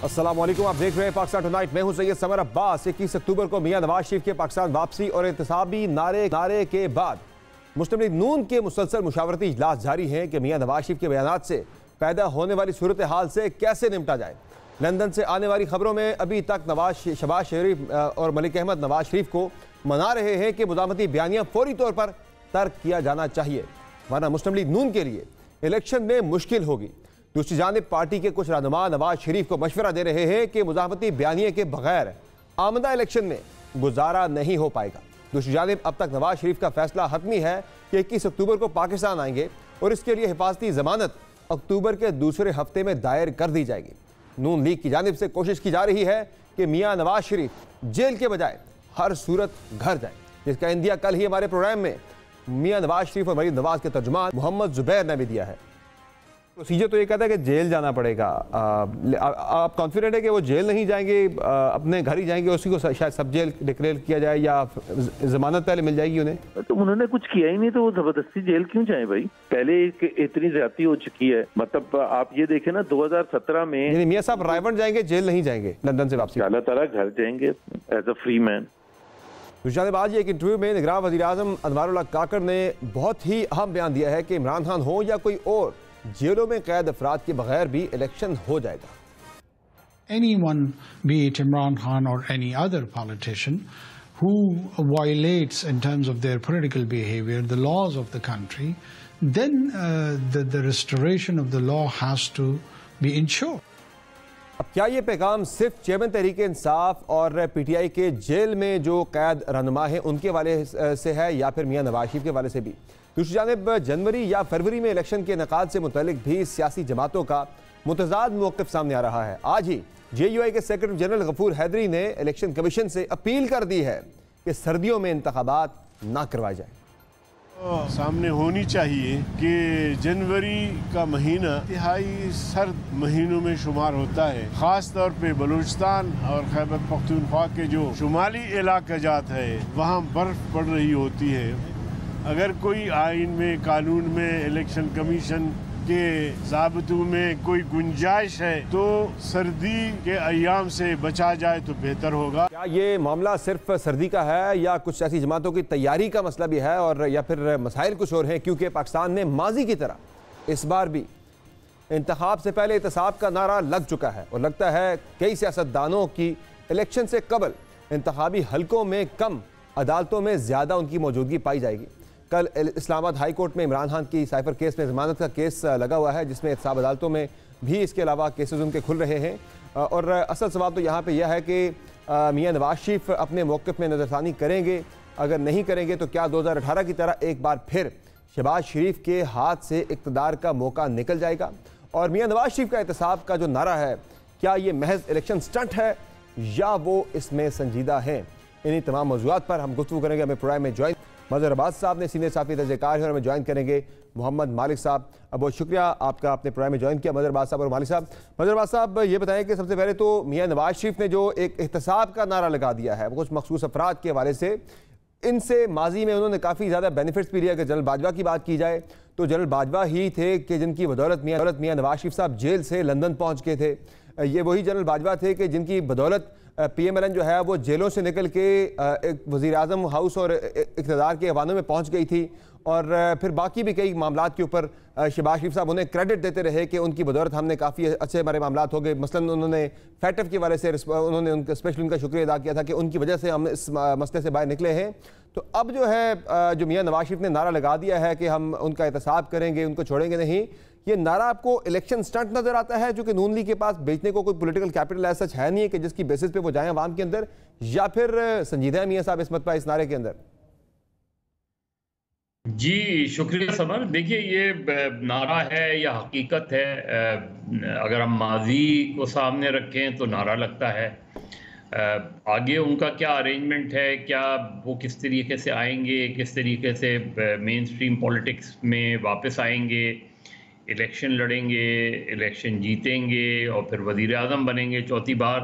अस्सलाम वालेकुम, आप देख रहे हैं पाकिस्तान टुनाइट। मैं हूं सैयद समर अब्बास। 21 अक्टूबर को मियां नवाज शरीफ के पाकिस्तान वापसी और एहतसाबी नारे के बाद मुस्लिम लीग नून के मुसलसल मुशावरती इजलास जारी हैं कि मियां नवाज शरीफ के बयानात से पैदा होने वाली सूरत हाल से कैसे निपटा जाए। लंदन से आने वाली खबरों में अभी तक शहबाज शरीफ और मलिक अहमद नवाज शरीफ को मना रहे हैं कि मुज़ाहमती बयानियाँ फौरी तौर पर तर्क किया जाना चाहिए, वरना मुस्लिम लीग नून के लिए इलेक्शन में मुश्किल होगी। दूसरी जानिब पार्टी के कुछ रहनुमा नवाज शरीफ को मशवरा दे रहे हैं कि मुज़ाहमती बयानिए के बगैर आमदा इलेक्शन में गुजारा नहीं हो पाएगा। दूसरी जानिब अब तक नवाज शरीफ का फैसला हतमी है कि 21 अक्टूबर को पाकिस्तान आएंगे और इसके लिए हिफाजती जमानत अक्टूबर के दूसरे हफ्ते में दायर कर दी जाएगी। नून लीग की जानिब से कोशिश की जा रही है कि मियाँ नवाज शरीफ जेल के बजाय हर सूरत घर जाए, जिसका इंदिया कल ही हमारे प्रोग्राम में मियाँ नवाज शरीफ और मरीम नवाज के तर्जुमान मोहम्मद जुबैर ने भी दिया है। प्रोसीजर तो ये कहता है कि जेल जाना पड़ेगा। आप कॉन्फिडेंट है कि वो जेल नहीं जाएंगे, अपने घर ही जाएंगे, उसी को शायद सब जेल डिक्लेयर किया जाए या जमानत पहले मिल जाएगी उन्हें? तो उन्होंने कुछ किया ही नहीं तो वो जबरदस्ती जेल क्यों जाए भाई? पहले इतनी ज्यादती हो चुकी है। मतलब आप ये देखें ना 2017 में मियाँ साहब रायवन जाएंगे, जेल नहीं जाएंगे लंदन से वापसी? अल्लाह ताला घर जाएंगे एज अ फ्री मैन। आज एक इंटरव्यू में निगरान वज़ीर आज़म अनवारुल्लाह काकर ने बहुत ही अहम बयान दिया है कि इमरान खान हो या कोई और, जेलों में कैद अफराद के बगैर भी इलेक्शन हो जाएगा। Anyone, be it Imran Khan or any other politician who violates in terms of their political behavior the laws of the country, then the restoration of the law has to be ensured. अब क्या ये पैगाम सिर्फ chairman Tehreek Insaf और PTI के jail में जो कैद रहनुमा हैं उनके वाले से है या फिर मियाँ नवाज शरीफ के वाले से भी? दूसरी जानिब जनवरी या फरवरी में इलेक्शन के इनेकाद से मुतल्लिक भी सियासी जमातों का मुतज़ाद मौक़िफ़ सामने आ रहा है। आज ही JUI के सेक्रेटरी जनरल गफूर हैदरी ने इलेक्शन कमीशन से अपील कर दी है कि सर्दियों में इंतखाबात ना करवाए जाए। सामने होनी चाहिए कि जनवरी का महीना इंतहाई सर्द महीनों में शुमार होता है। खास तौर पे बलूचिस्तान और खैबर पख्तूनख्वा के जो शुमाली इलाका जात है वहाँ बर्फ पड़ रही होती है। अगर कोई आइन में, कानून में, इलेक्शन कमीशन के ज़ाब्तों में कोई गुंजाइश है तो सर्दी के अय्याम से बचा जाए तो बेहतर होगा। क्या ये मामला सिर्फ सर्दी का है या कुछ ऐसी जमातों की तैयारी का मसला भी है और या फिर मसाइल कुछ और हैं? क्योंकि पाकिस्तान ने माजी की तरह इस बार भी इंतखाब से पहले एहतसाब का नारा लग चुका है और लगता है कई सियासतदानों की इलेक्शन से कबल इंतखाबी हलकों में कम, अदालतों में ज़्यादा उनकी मौजूदगी पाई जाएगी। कल इस्लामाबाद हाई कोर्ट में इमरान खान की साइफर केस में जमानत का केस लगा हुआ है, जिसमें एहतसाब अदालतों में भी इसके अलावा केसेस उनके खुल रहे हैं। और असल सवाल तो यहाँ पे यह है कि मियाँ नवाज शरीफ अपने मौक़िफ़ में नज़रसानी करेंगे? अगर नहीं करेंगे तो क्या 2018 की तरह एक बार फिर शहबाज शरीफ के हाथ से इक़्तिदार का मौका निकल जाएगा? और मियाँ नवाज शरीफ का एहतसाब का जो नारा है, क्या ये महज इलेक्शन स्टंट है या वो इसमें संजीदा हैं? इन्हीं तमाम मौज़ूआत पर हम गुफ्तगू करेंगे। हमें प्रोग्राम में ज्वाइन मज़हर अब्बास साहब ने सीनियर साफ़ी तजज़ियाकार हैं और हमें ज्वाइन करेंगे मोहम्मद मालिक साहब। बहुत शुक्रिया आपका अपने प्रोग्राम में ज्वाइन किया मज़हर अब्बास साहब और मालिक साहब। मज़हर अब्बास साहब ये बताएं कि सबसे पहले तो मियाँ नवाज शरीफ ने जो एक एहतसाब का नारा लगा दिया है वो कुछ मखसूस अफराद के हवाले से, इनसे माजी में उन्होंने काफ़ी ज़्यादा बेनिफिट्स भी लिया। अगर जनरल बाजवा की बात की जाए तो जनरल बाजवा ही थे कि जिनकी बदौलत मियाँ नवाज शरीफ साहब जेल से लंदन पहुँच गए थे। ये वही जनरल बाजवा थे कि जिनकी बदौलत PMLN जो है वो जेलों से निकल के एक वज़ीर आज़म हाउस और इक़्तिदार के ऐवानों में पहुंच गई थी। और फिर बाकी भी कई मामलात के ऊपर शहबाज शरीफ साहब उन्हें क्रेडिट देते रहे कि उनकी बदौलत हमने काफ़ी अच्छे हमारे मामलात हो गए। मसलन उन्होंने फैटफ के वाले से उन्होंने उनका स्पेशल उनका शुक्रिया अदा किया था कि उनकी वजह से हम इस मसले से बाहर निकले हैं। तो अब जो है जो मियाँ नवाज शरीफ ने नारा लगा दिया है कि हम उनका एहतसाब करेंगे, उनको छोड़ेंगे नहीं, ये नारा आपको इलेक्शन स्टंट नजर आता है जो कि नून लीग के पास बेचने को कोई पॉलिटिकल कैपिटल ऐसा सच है नहीं है कि जिसकी बेसिस पे वो जाएं आवाम के अंदर, या फिर संजीदा है मियाँ साहब इस मतबा इस नारे के अंदर? जी शुक्रिया समर। देखिए ये नारा है या हकीकत है, अगर हम माजी को सामने रखें तो नारा लगता है। आगे उनका क्या अरेंजमेंट है, क्या वो किस तरीके से आएंगे, किस तरीके से मेन स्ट्रीम पॉलिटिक्स में वापस आएंगे, इलेक्शन लड़ेंगे, इलेक्शन जीतेंगे और फिर वज़ीर आज़म बनेंगे चौथी बार,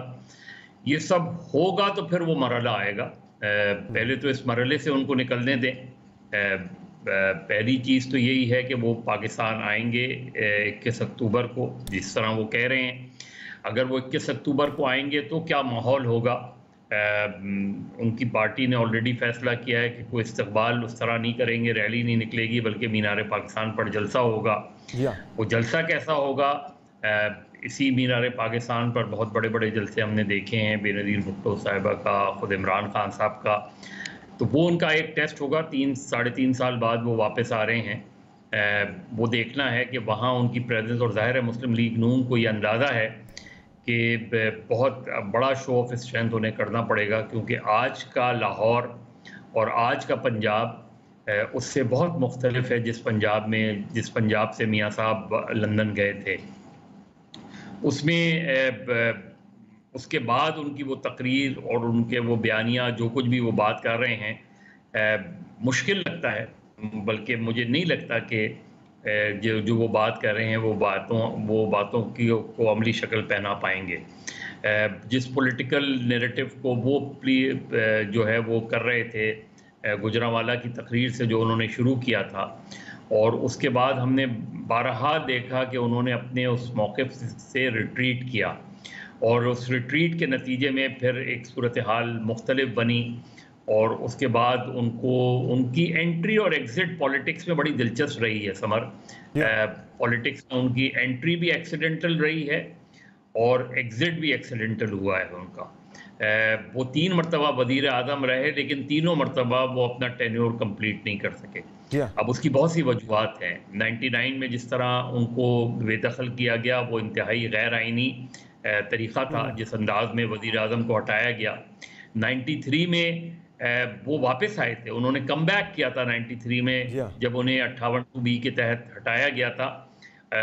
ये सब होगा तो फिर वो मरहला आएगा। पहले तो इस मरहले से उनको निकलने दें। पहली चीज़ तो यही है कि वो पाकिस्तान आएंगे 21 अक्टूबर को, जिस तरह वो कह रहे हैं। अगर वो 21 अक्टूबर को आएंगे तो क्या माहौल होगा। उनकी पार्टी ने ऑलरेडी फैसला किया है कि कोई इस्तकबाल उस तरह नहीं करेंगे, रैली नहीं निकलेगी, बल्कि मीनार पाकिस्तान पर जलसा होगा। वो जलसा कैसा होगा, इसी मीनार पाकिस्तान पर बहुत बड़े बड़े जलसे हमने देखे हैं, बेनज़ीर भुट्टो साहिबा का, ख़ुद इमरान खान साहब का। तो वो उनका एक टेस्ट होगा, 3-3.5 साल बाद वो वापस आ रहे हैं। वो देखना है कि वहाँ उनकी प्रेजेंस, और ज़ाहिर है मुस्लिम लीग नून को ये अंदाज़ा है कि बहुत बड़ा शो ऑफ स्ट्रेंथ उन्हें करना पड़ेगा, क्योंकि आज का लाहौर और आज का पंजाब उससे बहुत मुख्तलिफ है जिस पंजाब से मियाँ साहब लंदन गए थे। उसमें उसके बाद उनकी वो तकरीर और उनके वो बयानियाँ, जो कुछ भी वो बात कर रहे हैं, मुश्किल लगता है, बल्कि मुझे नहीं लगता कि जो वो बात कर रहे हैं वो बातों की को अमली शक्ल पहना पाएंगे। जिस पॉलिटिकल नैरेटिव को वो जो है वो कर रहे थे गुजरांवाला की तकरीर से, जो उन्होंने शुरू किया था, और उसके बाद हमने बारहा देखा कि उन्होंने अपने उस मौक़िफ़ से रिट्रीट किया, और उस रिट्रीट के नतीजे में फिर एक सूरत हाल मुख्तलिफ बनी, और उसके बाद उनकी एंट्री और एग्ज़िट पॉलिटिक्स में बड़ी दिलचस्प रही है। समर, पॉलिटिक्स में उनकी एंट्री भी एक्सीडेंटल रही है और एग्ज़िट भी एक्सीडेंटल हुआ है उनका। वो 3 मरतबा वज़ीर आज़म रहे, लेकिन तीनों मरतबा वो अपना टेन्योर कंप्लीट नहीं कर सके। अब उसकी बहुत सी वजूहत हैं। 99 में जिस तरह उनको बेदखल किया गया, वो इंतहाई गैर आइनी तरीक़ा था जिस अंदाज में वज़ीर आज़म को हटाया गया। 93 में वो वापस आए थे, उन्होंने कम बैक किया था 93 में, जब उन्हें 58(2)B के तहत हटाया गया था।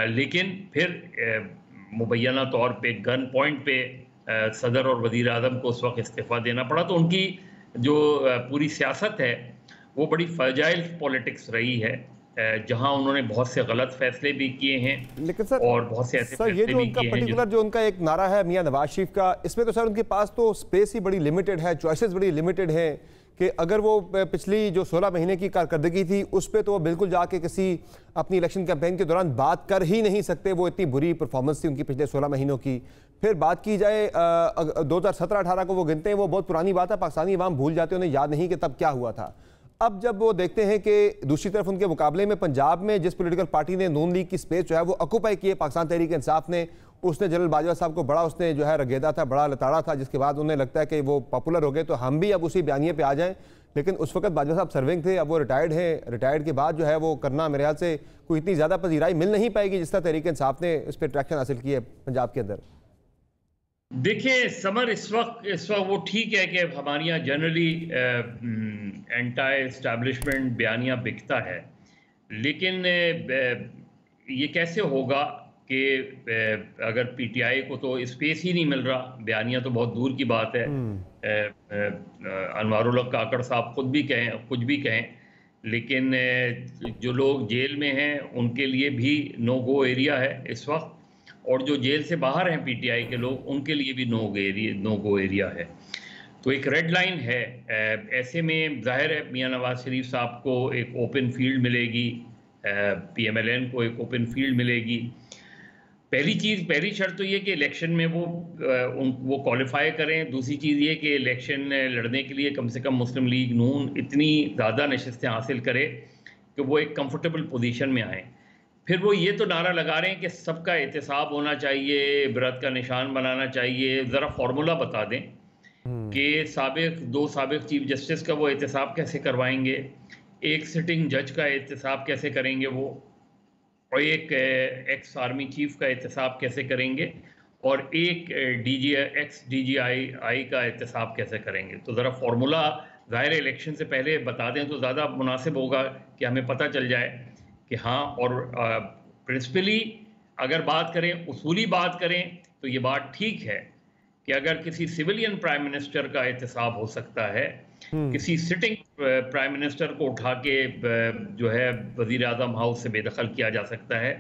लेकिन फिर मुबैना तौर पे गन पॉइंट पे सदर और वज़ीर आज़म को उस वक्त इस्तीफ़ा देना पड़ा। तो उनकी जो पूरी सियासत है वो बड़ी फ्रजाइल पॉलिटिक्स रही है, जहां उन्होंने बहुत से गलत फैसले भी किए हैं, लेकिन सर, और बहुत से ऐसे फैसले ये जो उनका पर्टिकुलर जो उनका एक नारा है मियां नवाज शरीफ का, इसमें तो सर उनके पास तो स्पेस ही बड़ी लिमिटेड है, चॉइसेस बड़ी लिमिटेड हैं कि अगर वो पिछली जो 16 महीने की कारकर्दगी थी उस पर तो वो बिल्कुल जाके किसी अपनी इलेक्शन कैंपेन के दौरान बात कर ही नहीं सकते, वो इतनी बुरी परफॉर्मेंस थी उनकी पिछले 16 महीनों की। फिर बात की जाए 2017-18 को वो गिनते हैं, वो बहुत पुरानी बात है, पाकिस्तानी अवाम भूल जाते हैं, उन्हें याद नहीं कि तब क्या हुआ था। अब जब वो देखते हैं कि दूसरी तरफ उनके मुकाबले में पंजाब में जिस पॉलिटिकल पार्टी ने नून लीग की स्पेस जो है वो ऑक्यूपाई की है, पाकिस्तान तहरीक इंसाफ ने, उसने जनरल बाजवा साहब को बड़ा उसने जो है रगेदा था, बड़ा लताड़ा था, जिसके बाद उन्हें लगता है कि वो पॉपुलर हो गए तो हम भी अब उसी बयानिए पे आ जाएं। लेकिन उस वक्त बाजवा साहब सर्विंग थे, अब वो रिटायर्ड हैं। रिटायर्ड के बाद जो है वो करना मेरे ख्याल से कोई इतनी ज़्यादा पजीराई मिल नहीं पाएगी जिस तरह तहरीक इंसाफ ने इस पर ट्रैक्शन हासिल की है पंजाब के अंदर। देखिए समर, इस वक्त वो ठीक है कि हमारे यहाँ जनरली एंटी एस्टैब्लिशमेंट बयानियाँ बिकता है, लेकिन ये कैसे होगा कि अगर पीटीआई को तो स्पेस ही नहीं मिल रहा, बयानियाँ तो बहुत दूर की बात है। अनवारुल हक काकड़ साहब खुद भी कहें, कुछ भी कहें, लेकिन जो लोग जेल में हैं उनके लिए भी नो गो एरिया है इस वक्त, और जो जेल से बाहर हैं पीटीआई के लोग, उनके लिए भी नो गो एरिया है। तो एक रेड लाइन है। ऐसे में जाहिर है मियां नवाज शरीफ साहब को एक ओपन फील्ड मिलेगी, पीएमएलएन को एक ओपन फील्ड मिलेगी। पहली शर्त तो ये कि इलेक्शन में वो क्वालिफाई करें। दूसरी चीज़ ये कि इलेक्शन लड़ने के लिए कम से कम मुस्लिम लीग नून इतनी ज़्यादा नशिस्तें हासिल करे कि वो एक कंफर्टेबल पोजीशन में आए। फिर वो ये तो नारा लगा रहे हैं कि सबका एहतसाब होना चाहिए, इबरत का निशान बनाना चाहिए। ज़रा फार्मूला बता दें कि दो साबिक चीफ जस्टिस का वो एहतसाब कैसे करवाएंगे, एक सिटिंग जज का एहतसाब कैसे करेंगे वो, और एक एक्स आर्मी चीफ का एहतसाब कैसे करेंगे, और एक एक्स DGI का एहतसाब कैसे करेंगे। तो ज़रा फार्मूला ज़ाहिर इलेक्शन से पहले बता दें तो ज़्यादा मुनासिब होगा कि हमें पता चल जाए कि हाँ। और प्रिंसिपली अगर बात करें, उसूली बात करें, तो ये बात ठीक है कि अगर किसी सिविलियन प्राइम मिनिस्टर का एहतसाब हो सकता है, किसी सिटिंग प्राइम मिनिस्टर को उठा के जो है वज़ीर आज़म हाउस से बेदखल किया जा सकता है,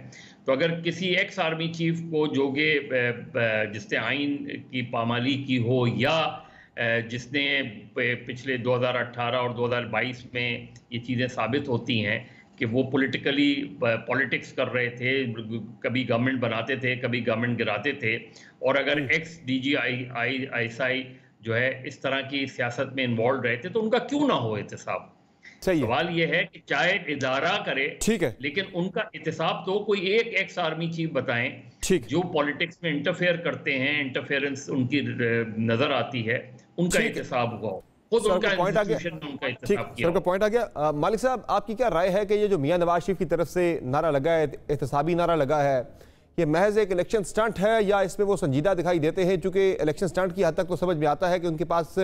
तो अगर किसी एक्स आर्मी चीफ को जो कि जिसने आइन की पामाली की हो, या जिसने पिछले 2018 और 2022 में ये चीज़ें साबित होती हैं कि वो पॉलिटिक्स कर रहे थे, कभी गवर्नमेंट बनाते थे, कभी गवर्नमेंट गिराते थे। और अगर एक्स DGI जो है इस तरह की सियासत में इन्वॉल्व रहे थे तो उनका क्यों ना हो एहतसाब। सवाल ये है कि चाहे इदारा करे, ठीक है, लेकिन उनका एहतसाब तो कोई एक एक्स आर्मी चीफ बताएं जो पॉलिटिक्स में इंटरफेयर करते हैं, इंटरफेरेंस उनकी नजर आती है, उनका एहतसाब हुआ। खुद उनका पॉइंट आ गया। सर का पॉइंट आ गया। मालिक साहब, आपकी क्या राय है कि ये जो मियां नवाज शरीफ की तरफ से नारा लगा है, एहतसाबी नारा लगा है, ये महज एक इलेक्शन स्टंट है या इसमें वो संजीदा दिखाई देते हैं? चूंकि इलेक्शन स्टंट की हद तक तो समझ में आता है कि उनके पास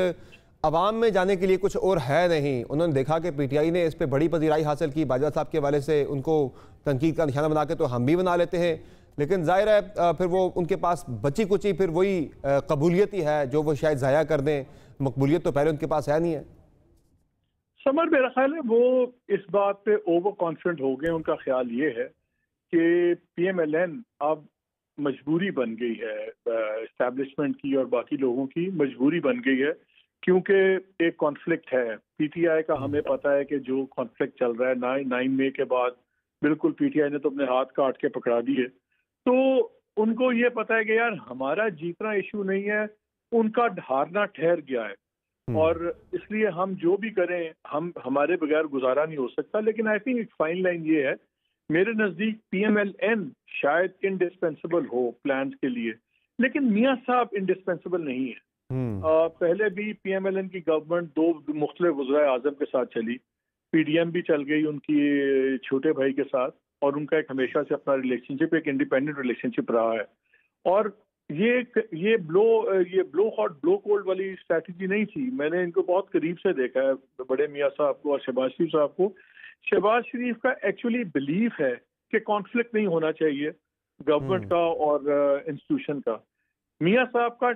अवाम में जाने के लिए कुछ और है नहीं। उन्होंने देखा कि PTI ने इस पर बड़ी पजीराई हासिल की, बाजवा साहब के हवाले से उनको तनकीद का निशाना बना के तो हम भी बना लेते हैं, लेकिन जाहिर है फिर वो उनके पास बची कुची फिर वही कबूलियत ही है जो वो शायद ज़ाया कर दें। मकबूलियत तो पहले उनके पास है नहीं है। समर, मेरा ख्याल है वो इस बात पे ओवर कॉन्फिडेंट हो गए। उनका ख्याल ये है कि PMLN अब मजबूरी बन गई है, एस्टैब्लिशमेंट की और बाकी लोगों की मजबूरी बन गई है, क्योंकि एक कॉन्फ्लिक्ट है। PTI का हमें पता है कि जो कॉन्फ्लिक्ट चल रहा है 9 मई के बाद, बिल्कुल PTI ने तो अपने हाथ काट के पकड़ा दिए। तो उनको ये पता है कि यार हमारा जीतना इशू नहीं है, उनका हारना ठहर गया है, और इसलिए हम जो भी करें हम हमारे बगैर गुजारा नहीं हो सकता। लेकिन आई थिंक एक फाइन लाइन ये है, मेरे नज़दीक PMLN शायद इंडिस्पेंसिबल हो प्लान्स के लिए, लेकिन मियां साहब इंडिस्पेंसिबल नहीं है। पहले भी PMLN की गवर्नमेंट 2 मुख्तलिफ वज़राए आज़म के साथ चली, PDM भी चल गई उनकी छोटे भाई के साथ, और उनका एक हमेशा से अपना रिलेशनशिप, एक इंडिपेंडेंट रिलेशनशिप रहा है। और ये ब्लो हॉट ब्लो कोल्ड वाली स्ट्रैटेजी नहीं थी। मैंने इनको बहुत करीब से देखा है, बड़े मियां साहब को और शहबाज शरीफ साहब को। शहबाज शरीफ का एक्चुअली बिलीफ है कि कॉन्फ्लिक्ट नहीं होना चाहिए गवर्नमेंट का और इंस्टीट्यूशन का। मियां साहब का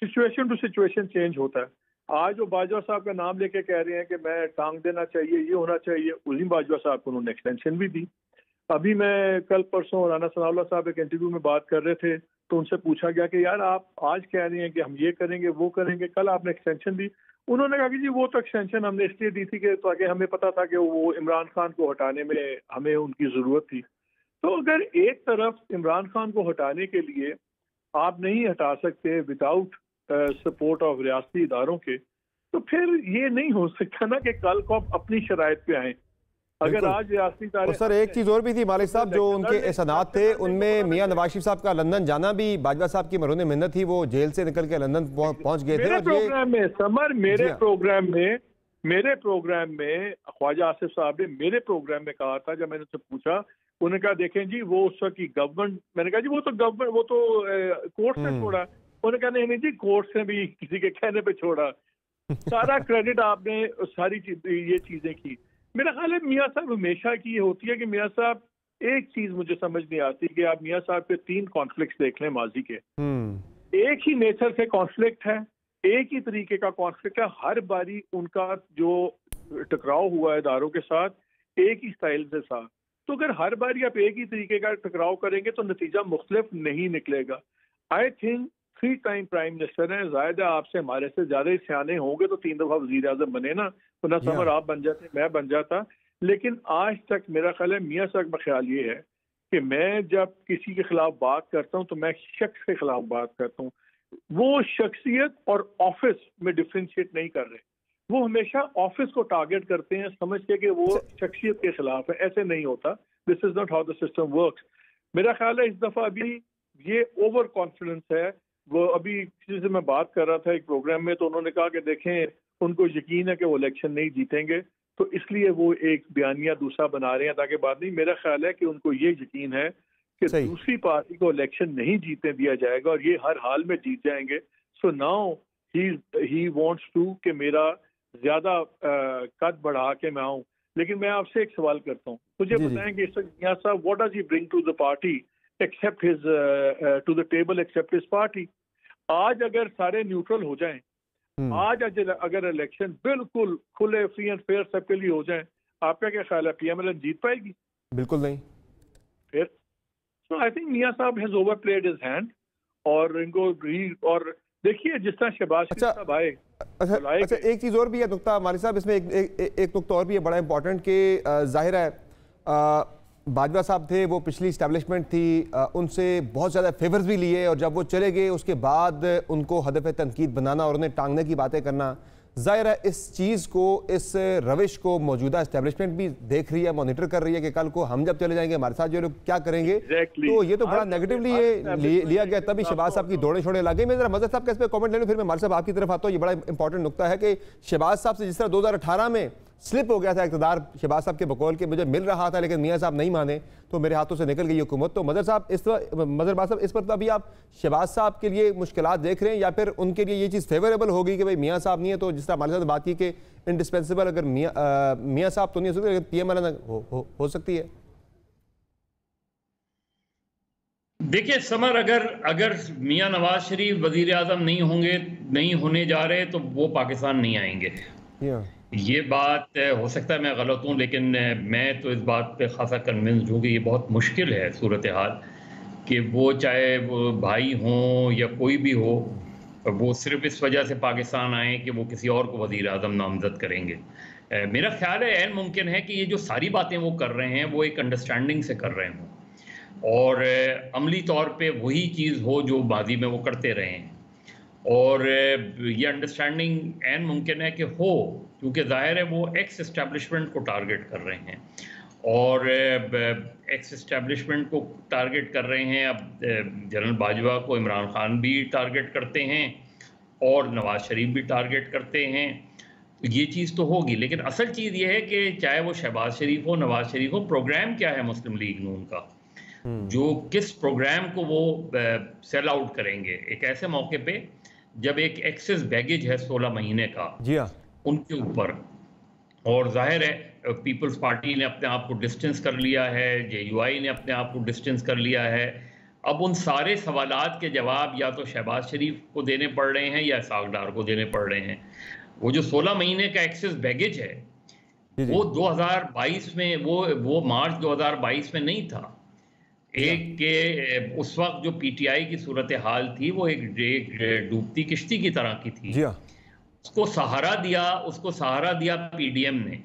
सिचुएशन टू सिचुएशन चेंज होता है। आज वो बाजवा साहब का नाम लेके कह रहे हैं कि मैं टांग देना चाहिए, ये होना चाहिए। उसी बाजवा साहब को उन्होंने एक्सटेंशन भी दी। अभी मैं कल परसों राना सनाउल्लाह साहब एक इंटरव्यू में बात कर रहे थे, तो उनसे पूछा गया कि यार आप आज कह रहे हैं कि हम ये करेंगे वो करेंगे, कल आपने एक्सटेंशन दी। उन्होंने कहा कि जी वो तो एक्सटेंशन हमने इसलिए दी थी कि ताकि हमें पता था कि वो इमरान खान को हटाने में हमें उनकी ज़रूरत थी। तो अगर एक तरफ इमरान खान को हटाने के लिए आप नहीं हटा सकते विदाउट सपोर्ट ऑफ रियासती इदारों के, तो फिर ये नहीं हो सकता ना कि कल को आप अपनी शराइत पे आए। अगर आज रियासती और सर एक चीज और भी थी मालिक साहब, जो उनके एहसानात थे उनमें मियां नवाज शरीफ साहब का लंदन जाना भी बाजवा साहब की मरहून मिन्नत थी। वो जेल से निकल के लंदन पहुंच गए थे। मेरे प्रोग्राम में समर, मेरे प्रोग्राम में ख्वाजा आसिफ साहब ने मेरे प्रोग्राम में कहा था, जब मैंने उससे पूछा, उन्होंने कहा देखें जी वो उस वक्त की गवर्नमेंट, मैंने कहा जी वो तो गवर्नमेंट, वो तो कोर्ट ने छोड़ा। उन्होंने कहा नहीं जी कोर्ट ने भी किसी के कहने पे छोड़ा। सारा क्रेडिट आपने सारी ये चीजें की। मेरा ख्याल है मियां साहब हमेशा की ये होती है कि मियां साहब, एक चीज मुझे समझ नहीं आती कि आप मियां साहब के 3 कॉन्फ्लिक्ट देख लें माजी के, एक ही नेचर से कॉन्फ्लिक्ट है, एक ही तरीके का कॉन्फ्लिक्ट है। हर बारी उनका जो टकराव हुआ है इदारों के साथ एक ही स्टाइल से था। तो अगर हर बारी आप एक ही तरीके का टकराव करेंगे तो नतीजा मुख्तलिफ नहीं निकलेगा। I think 3 time prime minister हैं, जायद है आपसे हमारे से ज्यादा ही सियाने होंगे तो 3 दफा वजीर आजम बने ना, वरना समर आप बन जाते, मैं बन जाता। लेकिन आज तक मेरा ख्याल है मियां साहब का ख्याल ये है कि मैं जब किसी के खिलाफ बात करता हूँ तो मैं शख्स के खिलाफ बात करता हूँ। वो शख्सियत और ऑफिस में डिफ्रेंशिएट नहीं कर रहे, वो हमेशा ऑफिस को टारगेट करते हैं समझ के कि वो शख्सियत के खिलाफ है। ऐसे नहीं होता, this is not how the system works. मेरा ख्याल है इस दफा अभी ये ओवर कॉन्फिडेंस है। वो अभी किसी से मैं बात कर रहा था एक प्रोग्राम में, तो उन्होंने कहा कि देखें उनको यकीन है कि वो इलेक्शन नहीं जीतेंगे, तो इसलिए वो एक बयानिया दूसरा बना रहे हैं ताकि बात नहीं। मेरा ख्याल है कि उनको ये यकीन है कि दूसरी पार्टी को इलेक्शन नहीं जीतने दिया जाएगा और ये हर हाल में जीत जाएंगे। So now he wants to कि मेरा ज्यादा कद बढ़ा के मैं आऊँ। लेकिन मैं आपसे एक सवाल करता हूँ, मुझे बताएं कि मियां साहब what does he bring to the party except his to the table except his party. आज अगर सारे न्यूट्रल हो जाएं, आज अगर इलेक्शन बिल्कुल खुले फ्री एंड फेयर सबके लिए हो जाए, आपका क्या ख्याल है PMLN जीत पाएगी? बिल्कुल नहीं। फिर सो आई थिंक मियां साहब हैज ओवरप्लेड हिज हैंड और इनको और देखिए जिस तरह शहबाज शरीफ साहब आए। अच्छा एक चीज़ और भी है नुक्ता मालिक साहब, इसमें एक नुक्ता और भी है बड़ा इंपॉर्टेंट कि जाहिर है बाजवा साहब थे, वो पिछली इस्टेब्लिशमेंट थी, उनसे बहुत ज़्यादा फेवर्स भी लिए और जब वो चले गए उसके बाद उनको हदफ तनकीद बनाना और उन्हें टांगने की बातें करना, ज़ाहिर है इस चीज़ को, इस रविश को मौजूदा इस्टेब्लिशमेंट भी देख रही है, मॉनिटर कर रही है कि कल को हम जब चले जाएंगे हमारे साथ जो लोग क्या करेंगे। तो ये तो बड़ा नेगेटिवली लिया गया, तभी शहबाज साहब की दौड़े छोड़े लगे। मैं जरा मजहर साहब का इस पर कॉमेंट ले लूँ, फिर मैं मालिक साहब आपकी तरफ आता हूँ। ये बड़ा इंपॉर्टेंट नुकता है कि शहबाज साहब से जिस तरह 2018 में स्लिप हो गया था इक़्तिदार शहबाज साहब के बकौल के, मुझे मिल रहा था लेकिन मियाँ साहब नहीं माने तो मेरे हाथों से निकल गई हुकूमत। तो मजहर साहब इस पर तो अभी आप शहबाज साहब के लिए मुश्किलात देख रहे हैं या फिर उनके लिए ये चीज़ फेवरेबल होगी कि भाई मियाँ साहब नहीं है, तो जिस तरह हमारे साथ बात की कि इंडिस्पेंसिबल अगर मियाँ साहब तो नहीं हो सकते लेकिन PM हो सकती है। देखिए समर, अगर मियाँ नवाज शरीफ वजीर आज़म नहीं होंगे, नहीं होने जा रहे, तो वो पाकिस्तान नहीं आएंगे। ये बात हो सकता है मैं गलत हूँ, लेकिन मैं तो इस बात पे खासा कन्विंस्ड हूँ कि ये बहुत मुश्किल है सूरत हाल कि वो चाहे वो भाई हों या कोई भी हो, वो सिर्फ इस वजह से पाकिस्तान आए कि वो किसी और को वज़ीर आज़म नामज़द करेंगे। मेरा ख्याल है ऐन मुमकिन है कि ये जो सारी बातें वो कर रहे हैं वो एक अंडरस्टैंडिंग से कर रहे हों और अमली तौर पे वही चीज़ हो जो माजी में वो करते रहे हैं, और ये अंडरस्टैंडिंग ऐन मुमकिन है कि हो, क्योंकि ज़ाहिर है वो एक्स इस्टेब्लिशमेंट को टारगेट कर रहे हैं और एक्स इस्टेब्लिशमेंट को टारगेट कर रहे हैं। अब जनरल बाजवा को इमरान खान भी टारगेट करते हैं और नवाज शरीफ भी टारगेट करते हैं, तो ये चीज़ तो होगी। लेकिन असल चीज़ ये है कि चाहे वो शहबाज शरीफ हो, नवाज शरीफ हो, प्रोग्राम क्या है मुस्लिम लीग नून का, जो किस प्रोग्राम को वो सेल आउट करेंगे एक ऐसे मौके पे जब एक एक्सेस बैगेज है 16 महीने का जी हाँ उनके ऊपर, और जाहिर है पीपल्स पार्टी ने अपने आप को डिस्टेंस कर लिया है, JUI ने अपने आप को डिस्टेंस कर लिया है। अब उन सारे सवालात के जवाब या तो शहबाज शरीफ को देने पड़ रहे हैं या इसहाक डार को देने पड़ रहे हैं। वो जो 16 महीने का एक्सेस बैगेज है वो 2022 में वो मार्च 2022 में नहीं था। एक के उस वक्त जो PTI की सूरत हाल थी वो एक डूबती किश्ती की तरह की थी। जी हाँ। उसको सहारा दिया PDM ने,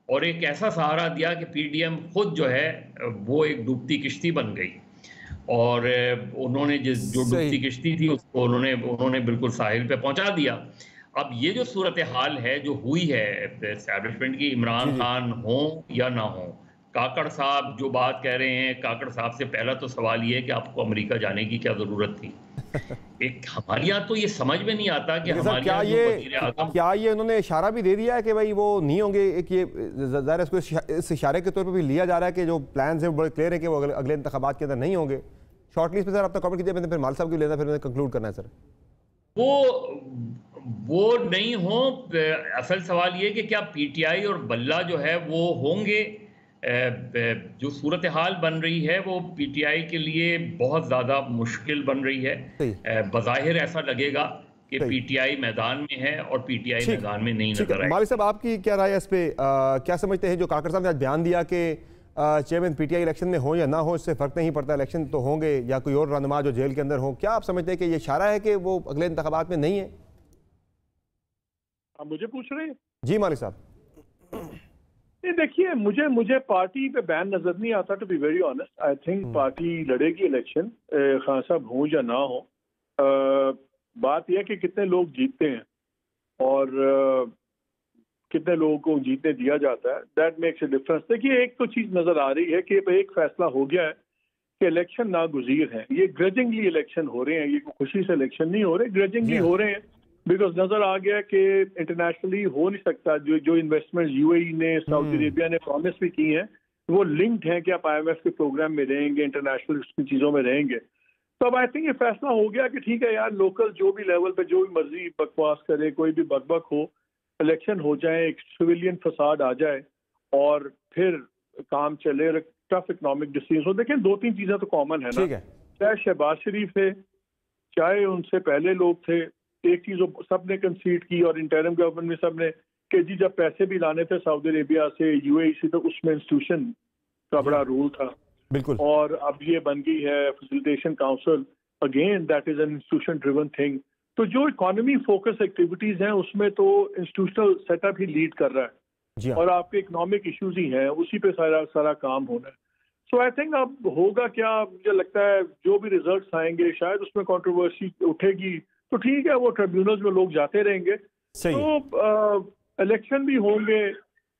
और एक ऐसा सहारा दिया कि PDM खुद जो है वो एक डूबती किश्ती बन गई, और उन्होंने जो डूबती किश्ती थी उसको उन्होंने बिल्कुल साहिल पे पहुंचा दिया। अब ये जो सूरत हाल है जो हुई है एस्टैब्लिशमेंट की, इमरान खान हो या ना हो, काकड़ साहब जो बात कह रहे हैं, काकड़ साहब से पहला तो सवाल ये है कि आपको अमेरिका जाने की क्या जरूरत थी। एक हमारे यहाँ तो ये समझ में नहीं आता कि हमारे क्या ये उन्होंने इशारा भी दे दिया है कि भाई वो नहीं होंगे। एक ये ज़ाहिर है इसको इस इशारे के तौर पे भी लिया जा रहा है कि जो प्लान है वो बड़े क्लियर है कि वो अगले इंतखाबात के अंदर नहीं होंगे। शॉर्ट लिस्ट पे सर अपना कमेंट कीजिए, मैंने फिर माल साहब की लेना, फिर कंक्लूड करना है सर। वो नहीं हो, असल सवाल ये कि क्या PTI और बल्ला जो है वो होंगे। जो सूरत हाल बन रही है वो PTI के लिए बहुत ज़्यादा मुश्किल बन रही है। बज़ाहिर ऐसा लगेगा कि PTI मैदान में है और PTI मैदान में नहीं नजर आएगा। मालिक साहब आपकी क्या राय है इस पे? क्या समझते हैं जो काकड़ साहब ने आज बयान दिया कि चेयरमैन PTI इलेक्शन में हो या ना हो इससे फ़र्क नहीं पड़ता, इलेक्शन तो होंगे, या कोई और रहनुमा जो जेल के अंदर हो, क्या आप समझते हैं कि ये इशारा है कि वो अगले इंतखाबात में नहीं है? आप मुझे पूछ रहे हैं? जी मालिक साहब। देखिए मुझे पार्टी पे बैन नजर नहीं आता, to be very honest. I think party लड़ेगी इलेक्शन, खान साहब हो या ना हो। बात यह कि कितने लोग जीतते हैं और कितने लोगों को जीतने दिया जाता है, दैट मेक्स ए डिफरेंस। देखिए एक तो चीज नजर आ रही है कि एक फैसला हो गया है कि इलेक्शन नागुज़ीर हैं। ये ग्रजिंगली इलेक्शन हो रहे हैं, ये खुशी से इलेक्शन नहीं हो रहे, ग्रजिंगली हो रहे हैं, बिकॉज नजर आ गया कि इंटरनेशनली हो नहीं सकता। जो इन्वेस्टमेंट UAE ने, सऊदी अरेबिया ने प्रॉमिस भी की हैं, वो लिंक्ड हैं कि आप IMF के प्रोग्राम में रहेंगे, इंटरनेशनल चीजों में रहेंगे। तो अब आई थिंक ये फैसला हो गया कि ठीक है यार, लोकल जो भी लेवल पे जो भी मर्जी बकवास करे, कोई भी बकबक हो, इलेक्शन हो जाए, एक सिविलियन फसाद आ जाए और फिर काम चले, टफ इकोनॉमिक डिसीजन हो। देखें 2-3 चीजें तो कॉमन है ना, चाहे शहबाज शरीफ है, चाहे उनसे पहले लोग थे, एक चीज सबने कंसीड की और इंटरिम गवर्नमेंट में सबने कि जी जब पैसे भी लाने थे सऊदी अरेबिया से, UAE से, तो उसमें इंस्टीट्यूशन का बड़ा रूल था। बिल्कुल। और अब ये बन गई है facilitation council, again that is an institution driven thing. तो जो इकोनॉमी फोकस एक्टिविटीज हैं उसमें तो इंस्टीट्यूशनल सेटअप ही लीड कर रहा है और आपके इकोनॉमिक इश्यूज ही हैं, उसी पे सारा काम होना है। सो आई थिंक अब होगा क्या, मुझे लगता है जो भी रिजल्ट्स आएंगे शायद उसमें कंट्रोवर्सी उठेगी तो ठीक है, वो ट्रिब्यूनल्स में लोग जाते रहेंगे। तो इलेक्शन भी होंगे,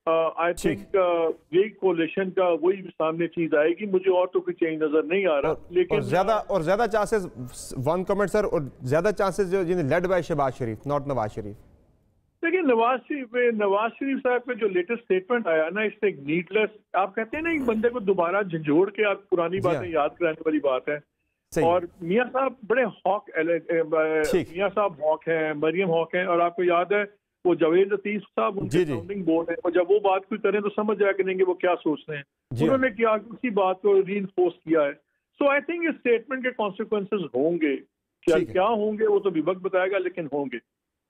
आई थिंक यही कोलिशन का वही सामने चीज आएगी, मुझे और तो कोई चेंज नजर नहीं आ रहा। लेकिन और ज्यादा चांसेस, वन कमेंट सर, और ज्यादा चांसेस जो led by Shahbaz Sharif, not Nawaz Sharif. देखिए नवाज शरीफ साहब का जो लेटेस्ट स्टेटमेंट आया ना, इससे एक नीडलेस, आप कहते हैं ना एक बंदे को दोबारा झंझोड़ के आप पुरानी बातें याद कराने वाली बात है। और मियां साहब बड़े हॉक, मियां साहब हॉक हैं, मरियम हॉक हैं, और आपको याद है वो जावेद लतीफ साहब उनके साउंडिंग बोर्ड है, और जब वो बात कोई करें तो समझ जाया करेंगे वो क्या सोचते हैं। उन्होंने क्या उसी बात को रीइंफोर्स किया है। सो आई थिंक इस स्टेटमेंट के कॉन्सिक्वेंसेस होंगे, क्या होंगे वो तो भी वक्त बताएगा, लेकिन होंगे।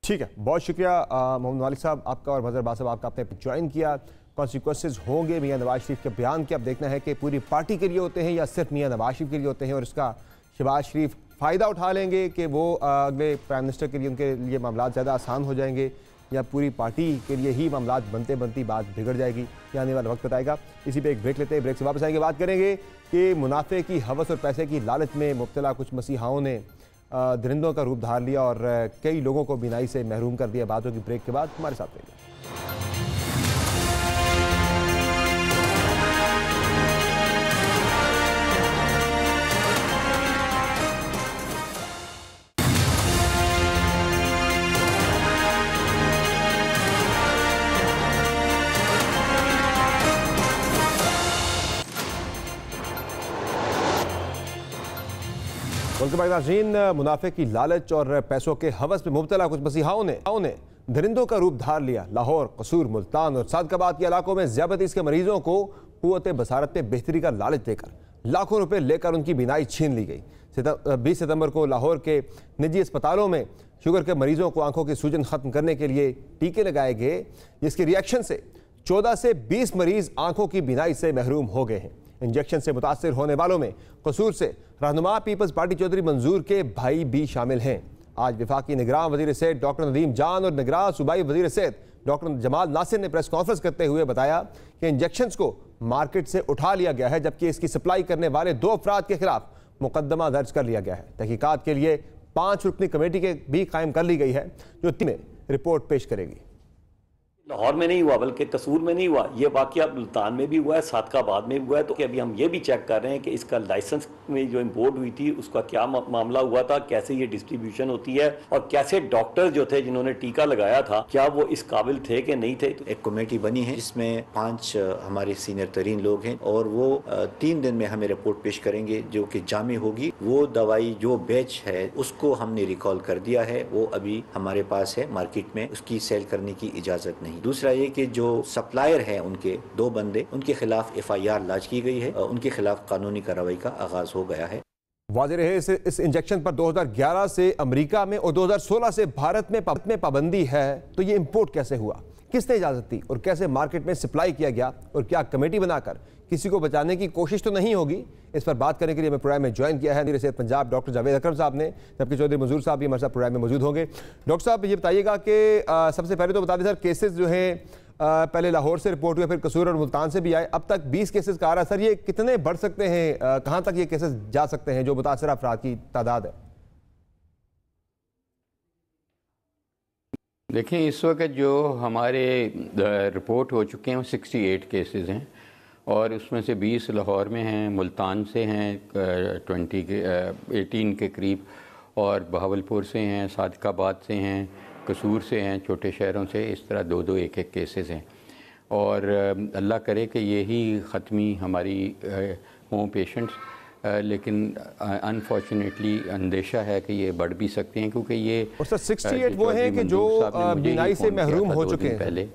ठीक है, बहुत शुक्रिया मोहम्मद मालिक साहब आपका और मजहर बास साहब आपका, आपने ज्वाइन किया। कॉन्सिक्वेंसेज होंगे मियां नवाज शरीफ के बयान के, अब देखना है कि पूरी पार्टी के लिए होते हैं या सिर्फ मियां नवाज शरीफ के लिए होते हैं, और इसका शहबाज शरीफ फ़ायदा उठा लेंगे कि वो अगले प्राइम मिनिस्टर के लिए उनके लिए मामला ज़्यादा आसान हो जाएंगे, या पूरी पार्टी के लिए ही मामला बनते बनती बात बिगड़ जाएगी, ये आने वाला वक्त बताएगा। इसी पे एक ब्रेक लेते हैं, ब्रेक से वापस आएंगे, बात करेंगे कि मुनाफे की हवस और पैसे की लालच में मुब्तला कुछ मसीहाओं ने दरिंदों का रूप धार लिया और कई लोगों को बीनाई से महरूम कर दिया। बातों की ब्रेक के बाद हमारे साथ रहिए। नाज़रीन, मुनाफे की लालच और पैसों के हवस में मुब्तला कुछ मसीहाओं ने दरिंदों का रूप धार लिया। लाहौर, कसूर, मुल्तान और सादकाबाद के इलाकों में ज़ियादतीस के मरीजों को कुव्वत बसारत में बेहतरी का लालच देकर लाखों रुपए लेकर उनकी बीनाई छीन ली गई। 20 सितंबर को लाहौर के निजी अस्पतालों में शुगर के मरीजों को आंखों की सूजन खत्म करने के लिए टीके लगाए गए, जिसके रिएक्शन से 14 से 20 मरीज आंखों की बीनाई से महरूम हो गए हैं। इंजेक्शन से मुतासर होने वालों में कसूर से रहनुमा पीपल्स पार्टी चौधरी मंजूर के भाई भी शामिल हैं। आज वफाकी निगरान वजीर सेहत डॉक्टर नदीम जान और निगरान सूबाई वजीर सेहत डॉक्टर जमाल नासिर ने प्रेस कॉन्फ्रेंस करते हुए बताया कि इंजेक्शंस को मार्केट से उठा लिया गया है, जबकि इसकी सप्लाई करने वाले 2 अफराद के खिलाफ मुकदमा दर्ज कर लिया गया है। तहकीकात के लिए 5 रुकनी कमेटी के भी कायम कर ली गई है, जो 3 में रिपोर्ट पेश करेगी। लाहौर में नहीं हुआ बल्कि कसूर में नहीं हुआ, ये वाकया मुल्तान में भी हुआ है, सादकाबाद में भी हुआ है। तो अभी हम ये भी चेक कर रहे हैं कि इसका लाइसेंस में जो इम्पोर्ट हुई थी उसका क्या मामला हुआ था, कैसे ये डिस्ट्रीब्यूशन होती है, और कैसे डॉक्टर जो थे जिन्होंने टीका लगाया था क्या वो इस काबिल थे कि नहीं थे। एक कमेटी बनी है जिसमें 5 हमारे सीनियर तरीन लोग हैं, और वो 3 दिन में हमें रिपोर्ट पेश करेंगे जो कि जामी होगी। वो दवाई जो बैच है उसको हमने रिकॉल कर दिया है, वो अभी हमारे पास है मार्केट में, उसकी सेल करने की इजाजत नहीं। दूसरा ये कि जो सप्लायर हैं उनके 2 बंदे, उनके खिलाफ FIR लॉन्च की गई है, उनके खिलाफ कानूनी कार्रवाई का आगाज हो गया है। वाज़ेह रहे इस इंजेक्शन पर 2011 से अमेरिका में और 2016 से भारत में पाबंदी है, तो ये इंपोर्ट कैसे हुआ, किसने इजाज़त दी और कैसे मार्केट में सप्लाई किया गया, और क्या कमेटी बनाकर किसी को बचाने की कोशिश तो नहीं होगी। इस पर बात करने के लिए हमें प्रोग्राम में ज्वाइन किया है वज़ीर सेहत पंजाब डॉक्टर जावेद अकरम साहब ने, जबकि चौधरी मंजूर साहब भी हमारे साथ प्रोग्राम में मौजूद होंगे। डॉक्टर साहब ये बताइएगा कि सबसे पहले तो बता दें सर, केसेस जो हैं पहले लाहौर से रिपोर्ट हुए, फिर कसूर और मुल्तान से भी आए, अब तक 20 केसेस का आ रहा है। सर ये कितने बढ़ सकते हैं, कहाँ तक ये केसेस जा सकते हैं, जो मुतासर अफराद की तादाद है? देखें, इस वक्त जो हमारे रिपोर्ट हो चुके हैं वो 68 केसेस हैं, और उसमें से 20 लाहौर में हैं, मुल्तान से हैं 18 के करीब, और बहावलपुर से हैं, सादकाबाद से हैं, कसूर से हैं, छोटे शहरों से, इस तरह 2-2 1-1 केसेस हैं। और अल्लाह करे कि यही ख़त्मी हमारी हों पेशेंट्स, लेकिन अनफॉर्चुनेटली अंदेशा है कि ये बढ़ भी सकते हैं, क्योंकि ये 68 वो हैं कि जो बीमारी से महरूम हो चुके हैं पहले।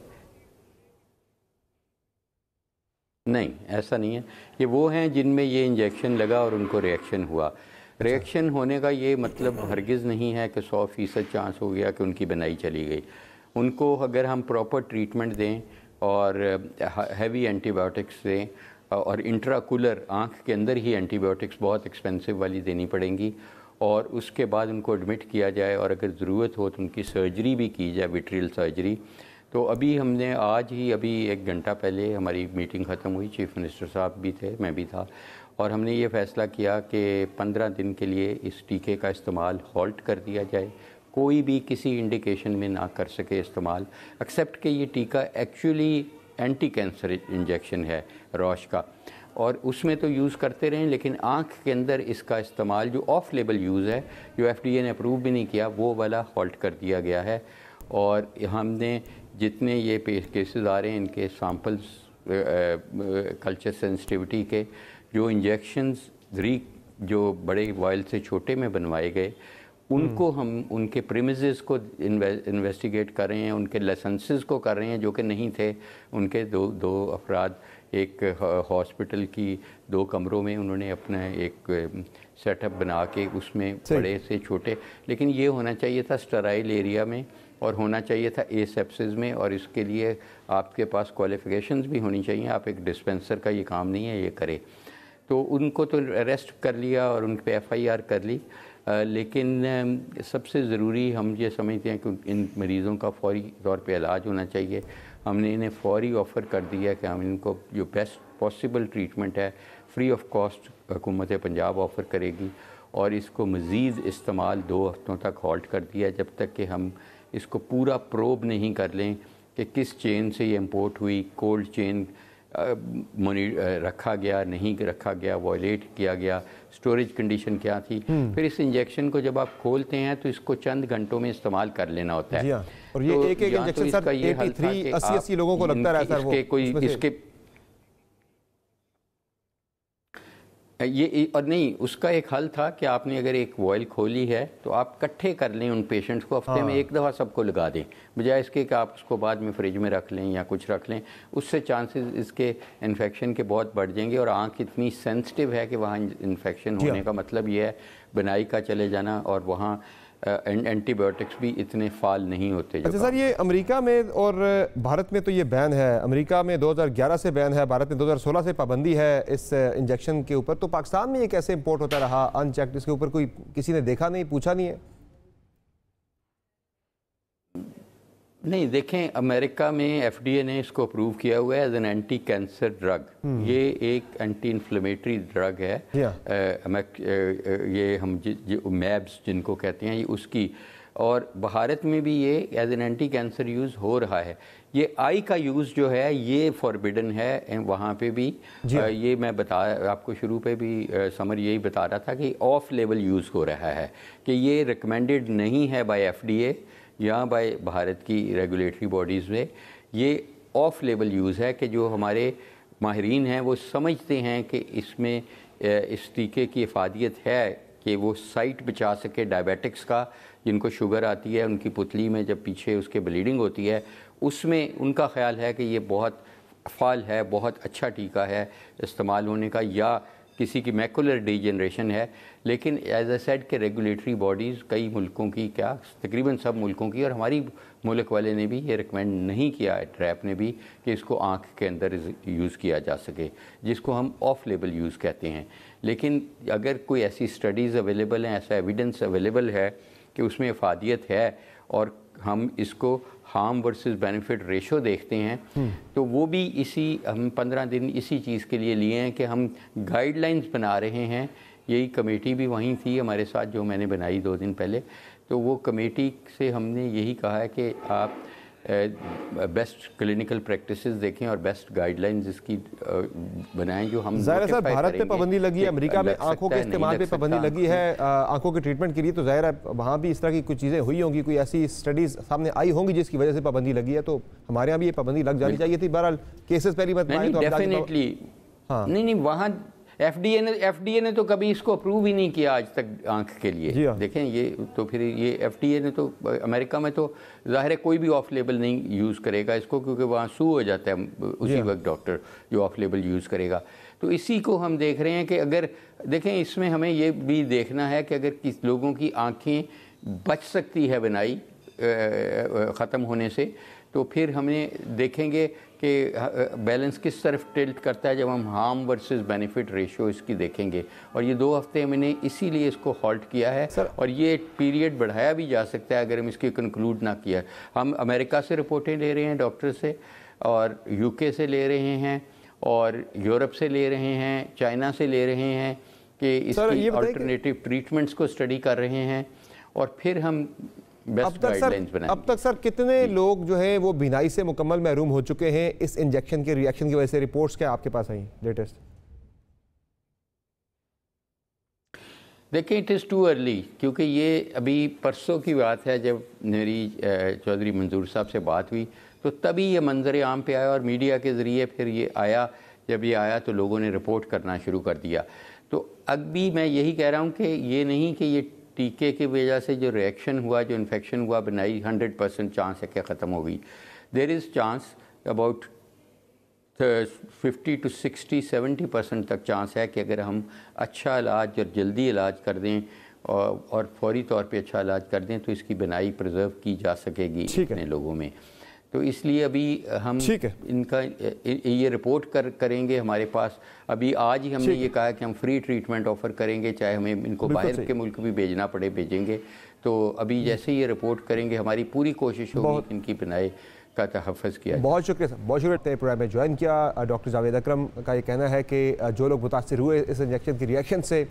नहीं, ऐसा नहीं है, ये वो हैं जिनमें ये इंजेक्शन लगा और उनको रिएक्शन हुआ। रिएक्शन होने का ये मतलब हरगिज़ नहीं है कि 100% चांस हो गया कि उनकी बनाई चली गई। उनको अगर हम प्रॉपर ट्रीटमेंट दें और हैवी एंटीबायोटिक्स दें और इंट्राकुलर आँख के अंदर ही एंटीबायोटिक्स बहुत एक्सपेंसिव वाली देनी पड़ेंगी, और उसके बाद उनको एडमिट किया जाए और अगर ज़रूरत हो तो उनकी सर्जरी भी की जाए, विट्रियल सर्जरी। तो अभी हमने आज ही अभी 1 घंटा पहले हमारी मीटिंग ख़त्म हुई, चीफ मिनिस्टर साहब भी थे, मैं भी था, और हमने ये फ़ैसला किया कि 15 दिन के लिए इस टीके का इस्तेमाल हॉल्ट कर दिया जाए, कोई भी किसी इंडिकेशन में ना कर सके इस्तेमाल, एक्सेप्ट कि ये टीका एक्चुअली एंटी कैंसर इंजेक्शन है रॉश का, और उसमें तो यूज़ करते रहें, लेकिन आँख के अंदर इसका इस्तेमाल जो ऑफ लेबल यूज़ है, जो FDA ने अप्रूव भी नहीं किया, वो वाला हॉल्ट कर दिया गया है। और हमने जितने ये केसेस आ रहे हैं, इनके सैम्पल्स कल्चर सेंसिटिविटी के, जो इंजेक्शंस जो बड़े वायल से छोटे में बनवाए गए, उनको हम उनके प्रीमिसेस को इन्वेस्टिगेट कर रहे हैं, उनके लाइसेंसेस को कर रहे हैं जो कि नहीं थे। उनके दो अफराद एक हॉस्पिटल की 2 कमरों में उन्होंने अपना एक सेटअप बना के उसमें बड़े से छोटे, लेकिन ये होना चाहिए था स्टराइल एरिया में और होना चाहिए था एसेप्सिस में, और इसके लिए आपके पास क्वालिफ़िकेशंस भी होनी चाहिए। आप एक डिस्पेंसर का ये काम नहीं है ये करे। तो उनको तो अरेस्ट कर लिया और उन पर FIR कर ली, लेकिन सबसे ज़रूरी हम ये समझते हैं कि इन मरीज़ों का फौरी तौर पे इलाज होना चाहिए। हमने इन्हें फौरी ऑफ़र कर दिया कि हम इनको जो बेस्ट पॉसिबल ट्रीटमेंट है फ्री ऑफ कॉस्ट हुकूमत पंजाब ऑफ़र करेगी, और इसको मज़ीद इस्तेमाल 2 हफ्तों तक हॉल्ट कर दिया जब तक कि हम इसको पूरा प्रोब नहीं कर लें कि किस चेन से ये इम्पोर्ट हुई, कोल्ड चेन रखा गया नहीं रखा गया, वायलेट किया गया, स्टोरेज कंडीशन क्या थी। फिर इस इंजेक्शन को जब आप खोलते हैं तो इसको चंद घंटों में इस्तेमाल कर लेना होता है। और ये एक इंजेक्शन सर 80 लोगों को लगता है सर, वो कोई इसके ये और नहीं, उसका एक हल था कि आपने अगर एक वॉयल खोली है तो आप इकट्ठे कर लें उन पेशेंट्स को, हफ्ते में एक दफ़ा सबको लगा दें, बजाय इसके कि आप उसको बाद में फ्रिज में रख लें या कुछ रख लें। उससे चांसेस इसके इन्फेक्शन के बहुत बढ़ जाएंगे, और आँख इतनी सेंसिटिव है कि वहाँ इन्फेक्शन होने का मतलब ये है बनाई का चले जाना, और वहाँ एंटीबायोटिक्स भी इतने फाल नहीं होते। अच्छा सर, ये अमेरिका में और भारत में तो ये बैन है, अमेरिका में 2011 से बैन है, भारत में 2016 से पाबंदी है इस इंजेक्शन के ऊपर, तो पाकिस्तान में ये कैसे इंपोर्ट होता रहा अनचेक्ड? इसके ऊपर कोई किसी ने देखा नहीं, पूछा नहीं है? नहीं, देखें, अमेरिका में FDA ने इसको अप्रूव किया हुआ है as an anti cancer drug. ये एक एंटी इन्फ्लेमेटरी ड्रग है। ये हम मैब्स जिनको कहते हैं, ये उसकी, और भारत में भी ये as an anti cancer use हो रहा है। ये आई का यूज़ जो है ये फॉरबिडन है वहाँ पे भी। ये मैं आपको शुरू पे भी समर यही बता रहा था कि ऑफ लेवल यूज़ हो रहा है, कि ये रिकमेंडेड नहीं है बाय FDA या बाय भारत की रेगुलेटरी बॉडीज़ में। ये ऑफ लेवल यूज़ है कि जो हमारे माहिरीन हैं वो समझते हैं कि इसमें इस टीके की इफादियत है कि वो साइट बचा सके डायबिटिक्स का, जिनको शुगर आती है, उनकी पुतली में जब पीछे उसके ब्लीडिंग होती है, उसमें उनका ख्याल है कि ये बहुत फाल है, बहुत अच्छा टीका है इस्तेमाल होने का, या किसी की मैकुलर डीजनरेशन है। लेकिन एज ए सेड के रेगुलेटरी बॉडीज़ कई मुल्कों की, क्या तकरीबन सब मुल्कों की, और हमारी मुल्क वाले ने भी ये रिकमेंड नहीं किया है, ट्रैप ने भी, कि इसको आँख के अंदर यूज़ किया जा सके, जिसको हम ऑफ लेबल यूज़ कहते हैं। लेकिन अगर कोई ऐसी स्टडीज़ अवेलेबल हैं, ऐसा एविडेंस अवेलेबल है कि उसमें इफादियत है, और हम इसको हार्म वर्सेस बेनिफिट रेशो देखते हैं, तो वो भी हम 15 दिन इसी चीज़ के लिए लिए हैं कि हम गाइडलाइंस बना रहे हैं। यही कमेटी भी वहीं थी हमारे साथ जो मैंने बनाई 2 दिन पहले, तो वो कमेटी से हमने यही कहा है कि आप बेस्ट क्लिनिकल प्रैक्टिसेस देखें और बेस्ट गाइडलाइंस इसकी बनाएं, जो हम ज़ाहिर है सर भारत पे पाबंदी लगी है, अमेरिका में आंखों के इस्तेमाल पे पाबंदी लगी है आंखों के ट्रीटमेंट के लिए, तो ज़ाहिर है वहाँ भी इस तरह की कुछ चीज़ें हुई होंगी, कोई ऐसी स्टडीज़ सामने आई होंगी जिसकी वजह से पाबंदी लगी है, तो हमारे यहाँ भी ये पाबंदी लग जानी चाहिए थी। बहरहाल केसेस पहली बात डेफिनेटली नहीं, वहाँ FDA ने तो कभी इसको अप्रूव ही नहीं किया आज तक आंख के लिए। देखें, ये तो फिर ये FDA ने तो अमेरिका में तो ज़ाहिर है कोई भी ऑफ लेबल नहीं यूज़ करेगा इसको, क्योंकि वहाँ सू हो जाता है उसी वक्त डॉक्टर जो ऑफ लेबल यूज़ करेगा। तो इसी को हम देख रहे हैं कि अगर देखें, इसमें हमें ये भी देखना है कि अगर किस लोगों की आँखें बच सकती है बनाई ख़त्म होने से, तो फिर हमें देखेंगे कि बैलेंस किस तरफ टिल्ट करता है जब हम हार्म वर्सेस बेनिफिट रेशियो इसकी देखेंगे। और ये 2 हफ्ते मैंने इसीलिए इसको हॉल्ट किया है और ये पीरियड बढ़ाया भी जा सकता है अगर हम इसकी कंक्लूड ना किया। हम अमेरिका से रिपोर्टें ले रहे हैं डॉक्टर से, और यूके से ले रहे हैं, और यूरोप से ले रहे हैं, चाइना से ले रहे हैं कि इसकी अल्टरनेटिव ट्रीटमेंट्स को स्टडी कर रहे हैं, और फिर हम अब तक सर कितने लोग जो हैं वो बीमारी से मुकम्मल महरूम हो चुके हैं इस इंजेक्शन के रिएक्शन की वजह से? रिपोर्ट्स क्या आपके पास आई लेटेस्ट? देखिए, इट इज़ टू अर्ली, क्योंकि ये अभी परसों की बात है जब मेरी चौधरी मंजूर साहब से बात हुई, तो तभी ये मंजर आम पे आया और मीडिया के ज़रिए फिर ये आया। जब ये आया तो लोगों ने रिपोर्ट करना शुरू कर दिया। तो अभी मैं यही कह रहा हूँ कि ये नहीं कि ये टीके की वजह से जो रिएक्शन हुआ, जो इन्फेक्शन हुआ, बनाई 100% चांस है कि ख़त्म हो गई। There is chance about 50 to 60-70% तक चांस है कि अगर हम अच्छा इलाज और जल्दी इलाज कर दें और फौरी तौर पे अच्छा इलाज कर दें तो इसकी बनाई प्रिजर्व की जा सकेगी इतने लोगों में। तो इसलिए अभी हम इनका ये रिपोर्ट करेंगे हमारे पास। अभी आज ही हमने ये कहा कि हम फ्री ट्रीटमेंट ऑफ़र करेंगे, चाहे हमें इनको बाहर के मुल्क भी भेजना पड़े भेजेंगे। तो अभी जैसे ये रिपोर्ट करेंगे हमारी पूरी कोशिश होगी कि इनकी बनाई का तहफ़्फ़ुज़ किया। बहुत शुक्रिया सर, बहुत शुक्रिया प्रोग्राम में ज्वाइन किया। डॉक्टर जावेद अकरम का ये कहना है कि जो लोग मुतासिर हुए इस इंजेक्शन की रिएक्शन से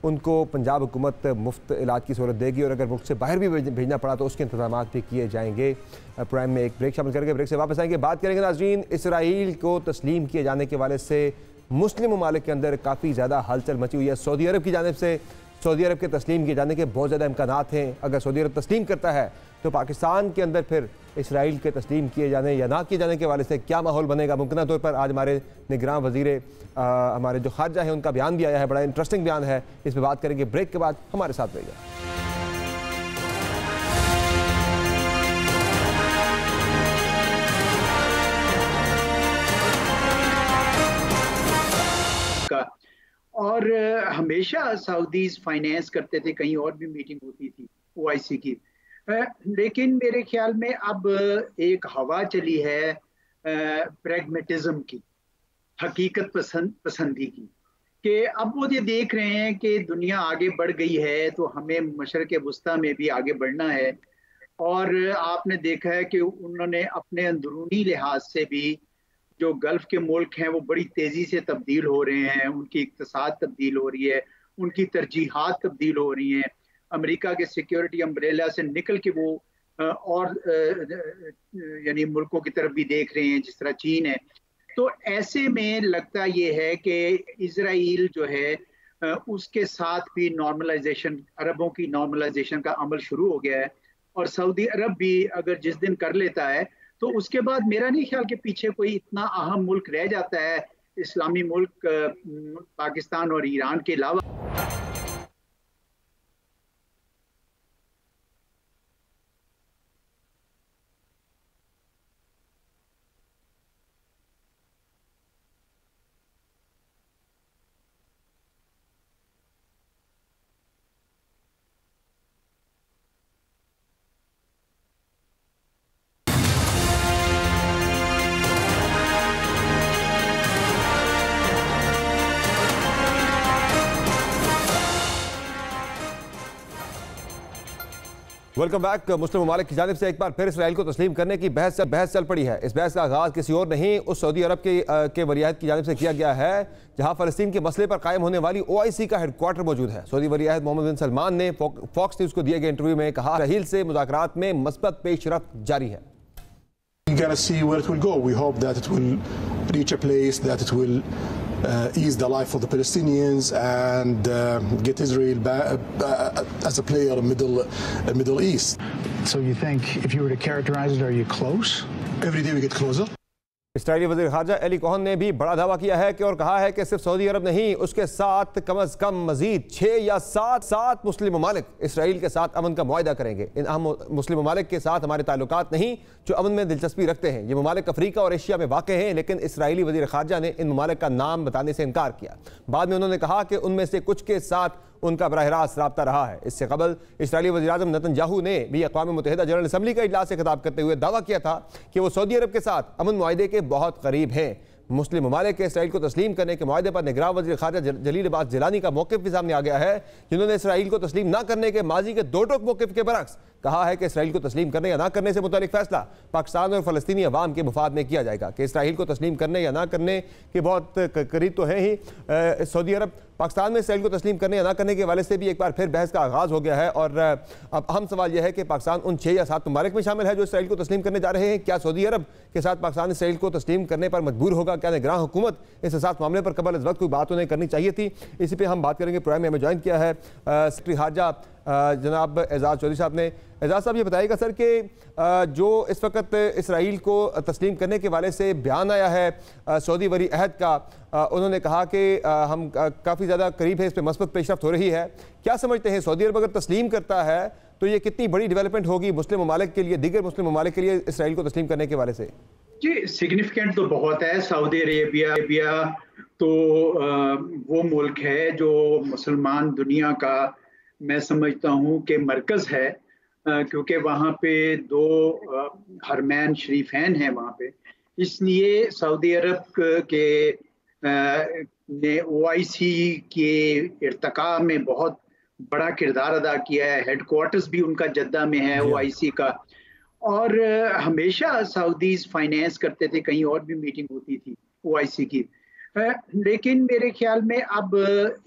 उनको पंजाब हुकूमत मुफ्त इलाज की सहूलत देगी, और अगर मुल्क से बाहर भी भेजना पड़ा तो उसके इंतजाम भी किए जाएंगे। प्राइम में एक ब्रेक शामिल करके ब्रेक से वापस आएंगे, बात करेंगे नाज़रीन इसराइल को तस्लीम किए जाने के हवाले से मुस्लिम ममालिक के अंदर काफ़ी ज़्यादा हलचल मची हुई है। सऊदी अरब की जानिब से सऊदी अरब के तस्लीम किए जाने के बहुत ज़्यादा इम्कानात हैं। अगर सऊदी अरब तस्लीम करता है तो पाकिस्तान के अंदर फिर इसराइल के तस्लीम किए जाने या ना किए जाने के हवाले से क्या माहौल बनेगा। मुमकिन तौर पर आज हमारे निगरान वज़ीर हमारे जो खारजा हैं उनका बयान भी आया है, बड़ा इंटरेस्टिंग बयान है, इस पर बात करेंगे ब्रेक के बाद। हमारे साथ रहिए। और हमेशा सऊदीज फाइनेंस करते थे, कहीं और भी मीटिंग होती थी OIC की, लेकिन मेरे ख्याल में अब एक हवा चली है प्रैग्मेटिज्म की, हकीकत पसंदी की, कि अब वो ये देख रहे हैं कि दुनिया आगे बढ़ गई है तो हमें मशरक़ वुस्ता में भी आगे बढ़ना है। और आपने देखा है कि उन्होंने अपने अंदरूनी लिहाज से भी जो गल्फ़ के मुल्क हैं वो बड़ी तेज़ी से तब्दील हो रहे हैं, उनकी इक़्तिसाद तब्दील हो रही है, उनकी तरजीहात तब्दील हो रही हैं। अमेरिका के सिक्योरिटी अम्ब्रेला से निकल के वो और यानी मुल्कों की तरफ भी देख रहे हैं जिस तरह चीन है। तो ऐसे में लगता ये है कि इजराइल जो है उसके साथ भी नॉर्मलाइजेशन, अरबों की नॉर्मलाइजेशन का अमल शुरू हो गया है। और सऊदी अरब भी अगर जिस दिन कर लेता है तो उसके बाद मेरा नहीं ख्याल कि पीछे कोई इतना अहम मुल्क रह जाता है इस्लामी मुल्क पाकिस्तान और ईरान के अलावा। Welcome back. मुस्लिम ममालिक की जानिब से एक बार फिर इसराइल को तस्लीम करने की बहस चल पड़ी है। इस बहस का आगाज़ किसी और नहीं उस सऊदी अरब के वलियाहत की जानिब से किया गया है जहां फ़लस्तीन के मसले पर कायम होने वाली OIC का हेडक्वार्टर मौजूद है। सऊदी वलियाहत मोहम्मद बिन सलमान ने फॉक्स न्यूज़ को दिए गए इंटरव्यू में कहा इसराइल से मुज़ाकरात में मस्बत पेशरफ्त जारी है। We're going to see where it will go. We hope that it will reach a place that it will ease the life of the Palestinians and get Israel back, as a player in Middle East. So you think, if you were to characterize it, are you close? Every day we get closer. Israeli वज़ीर ख़ारजा Eli Kohn ने भी बड़ा दावा किया है कि और कहा है कि सिर्फ सऊदी अरब नहीं उसके साथ कम अज़ कम मज़ीद 6 या 7 मुस्लिम ममालिक इसराइल के साथ अमन का मुआहदा करेंगे। इन अहम मुस्लिम ममालिक के साथ हमारे ताल्लुकात नहीं जो अमन में दिलचस्पी रखते हैं। ये ममालिक अफ्रीका और एशिया में वाक़ हैं, लेकिन इसराइली वज़ीर ख़ारजा ने इन ममालिक का नाम बताने से इनकार किया। बाद में उन्होंने कहा कि उनमें से कुछ के साथ उनका बराह रास्त रब्ता रहा है। इससे कबल इसराइली वज़ीर-ए-आज़म नेतन्याहू ने भी अक़वाम मुत्तहिदा जनरल असम्बली का इजलास से खिताब करते हुए दावा किया था कि वो सऊदी अरब के साथ अमन मुआहदे के बहुत करीब हैं। मुस्लिम ममालिक के इसराइल को तस्लीम करने के मुआहदे पर निगरान वज़ीर ख़ारिजा जलील अब्बास जिलानी का मौक़िफ़ भी सामने आ गया है, जिन्होंने इसराइल को तस्लीम न करने के माजी के दो टोक मौक़िफ़ के बरक्स कहा है कि इसराइल को तस्लीम करने या ना करने से मुतालिक फैसला पाकिस्तान और फ़लस्तीनी अवाम के मुफाद में किया जाएगा। कि इसराइल को तस्लीम करने या ना करने के बहुत करीब तो है ही सऊदी अरब। पाकिस्तान में इसराइल को तस्लीम करने या ना करने के हवाले से भी एक बार फिर बहस का आगाज़ हो गया है और अब अहम सवाल यह है कि पाकिस्तान उन 6 या 7 ममालिक में शामिल है जो इसराइल को तस्लीम करने जा रहे हैं। क्या सऊदी अरब के साथ पाकिस्तान इसराइल को तस्लीम करने पर मजबूर होगा? क्या निगरान हुकूमत इस साथ मामले पर कबल इस वक्त कोई बात उन्हें करनी चाहिए थी? इसी पर हम बात करेंगे। प्रोग्राम में हमें ज्वाइन किया है सेक्रेटरी खारजा जनाब एजाज चौधरी साहब ने। एजाज साहब ये बताइएगा सर कि जो इस वक्त इसराइल को तस्लीम करने के वाले से बयान आया है सऊदी वली अहद का, उन्होंने कहा कि हम काफ़ी ज़्यादा करीब है, इस पर मस्बत पेशरफ्त हो रही है। क्या समझते हैं सऊदी अरब अगर तस्लीम करता है तो ये कितनी बड़ी डेवलपमेंट होगी मुस्लिम ममालिक के लिए, दीगर मुस्लिम ममालिक के लिए इसराइल को तस्लीम करने के वाले से? जी सिग्निफिकेंट तो बहुत है। सऊदी अरेबिया तो वो मुल्क है जो मुसलमान दुनिया का मैं समझता हूँ कि मरकज़ है, क्योंकि वहाँ पे 2 हरमैन शरीफैन हैं वहाँ पे। इसलिए सऊदी अरब के ने OIC के इर्तिका में बहुत बड़ा किरदार अदा किया है। हेडक्वार्टर्स भी उनका जद्दा में है OIC का, और हमेशा सऊदीज फाइनेंस करते थे, कहीं और भी मीटिंग होती थी OIC की। लेकिन मेरे ख्याल में अब